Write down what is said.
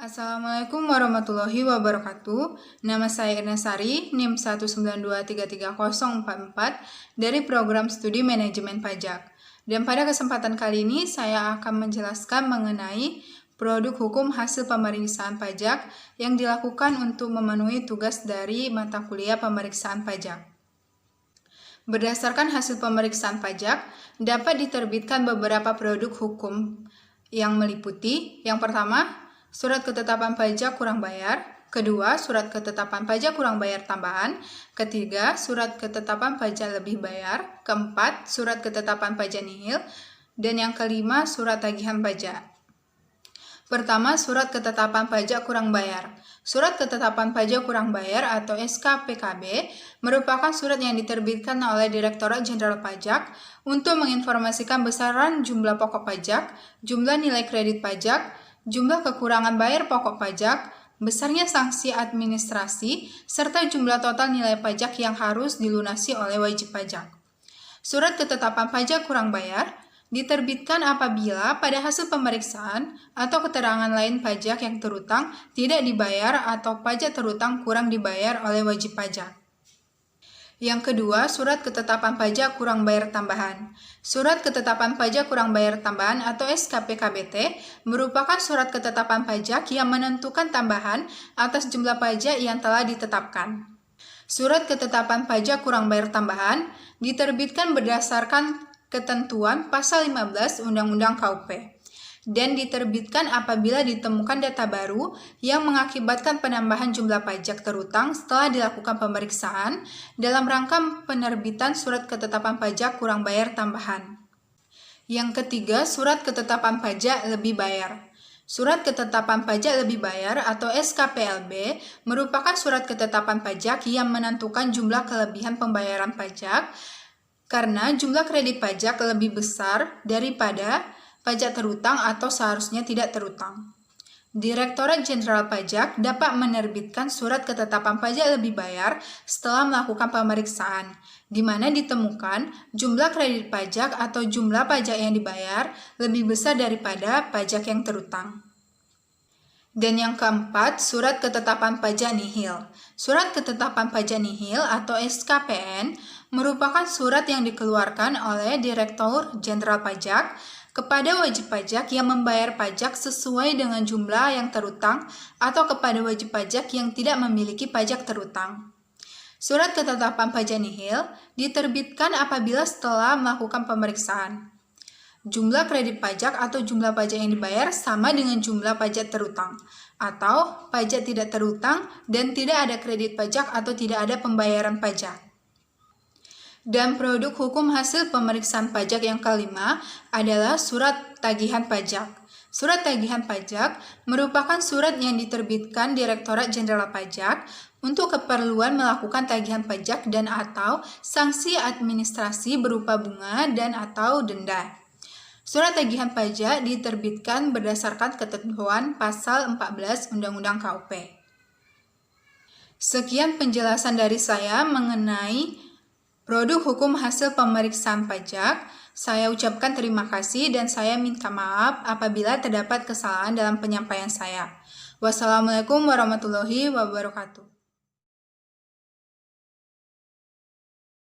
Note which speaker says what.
Speaker 1: Assalamualaikum warahmatullahi wabarakatuh. Nama saya Ernestari, NIM 192333044 dari program studi manajemen pajak. Dan pada kesempatan kali ini saya akan menjelaskan mengenai produk hukum hasil pemeriksaan pajak yang dilakukan untuk memenuhi tugas dari mata kuliah pemeriksaan pajak. Berdasarkan hasil pemeriksaan pajak, dapat diterbitkan beberapa produk hukum yang meliputi: yang pertama, surat ketetapan pajak kurang bayar; kedua, surat ketetapan pajak kurang bayar tambahan; ketiga, surat ketetapan pajak lebih bayar; keempat, surat ketetapan pajak nihil; dan yang kelima, surat tagihan pajak. Pertama, surat ketetapan pajak kurang bayar. Surat ketetapan pajak kurang bayar atau SKPKB merupakan surat yang diterbitkan oleh Direktorat Jenderal Pajak untuk menginformasikan besaran jumlah pokok pajak, jumlah nilai kredit pajak, jumlah kekurangan bayar pokok pajak, besarnya sanksi administrasi, serta jumlah total nilai pajak yang harus dilunasi oleh wajib pajak. Surat ketetapan pajak kurang bayar diterbitkan apabila pada hasil pemeriksaan atau keterangan lain pajak yang terutang tidak dibayar atau pajak terutang kurang dibayar oleh wajib pajak. Yang kedua, surat ketetapan pajak kurang bayar tambahan. Surat ketetapan pajak kurang bayar tambahan atau SKPKBT merupakan surat ketetapan pajak yang menentukan tambahan atas jumlah pajak yang telah ditetapkan. Surat ketetapan pajak kurang bayar tambahan diterbitkan berdasarkan ketentuan Pasal 15 Undang-Undang KUP dan diterbitkan apabila ditemukan data baru yang mengakibatkan penambahan jumlah pajak terutang setelah dilakukan pemeriksaan dalam rangka penerbitan surat ketetapan pajak kurang bayar tambahan. Yang ketiga, surat ketetapan pajak lebih bayar. Surat ketetapan pajak lebih bayar atau SKPLB merupakan surat ketetapan pajak yang menentukan jumlah kelebihan pembayaran pajak karena jumlah kredit pajak lebih besar daripada pajak terutang atau seharusnya tidak terutang. Direktorat Jenderal Pajak dapat menerbitkan surat ketetapan pajak lebih bayar setelah melakukan pemeriksaan, di mana ditemukan jumlah kredit pajak atau jumlah pajak yang dibayar lebih besar daripada pajak yang terutang. Dan yang keempat, surat ketetapan pajak nihil. Surat ketetapan pajak nihil atau SKPN merupakan surat yang dikeluarkan oleh Direktur Jenderal Pajak kepada wajib pajak yang membayar pajak sesuai dengan jumlah yang terutang atau kepada wajib pajak yang tidak memiliki pajak terutang. Surat ketetapan pajak nihil diterbitkan apabila setelah melakukan pemeriksaan jumlah kredit pajak atau jumlah pajak yang dibayar sama dengan jumlah pajak terutang, atau pajak tidak terutang dan tidak ada kredit pajak atau tidak ada pembayaran pajak. Dan produk hukum hasil pemeriksaan pajak yang kelima adalah surat tagihan pajak. Surat tagihan pajak merupakan surat yang diterbitkan Direktorat Jenderal Pajak untuk keperluan melakukan tagihan pajak dan atau sanksi administrasi berupa bunga dan atau denda. Surat tagihan pajak diterbitkan berdasarkan ketentuan Pasal 14 Undang-Undang KUP. Sekian penjelasan dari saya mengenai produk hukum hasil pemeriksaan pajak. Saya ucapkan terima kasih dan saya minta maaf apabila terdapat kesalahan dalam penyampaian saya. Wassalamualaikum warahmatullahi wabarakatuh.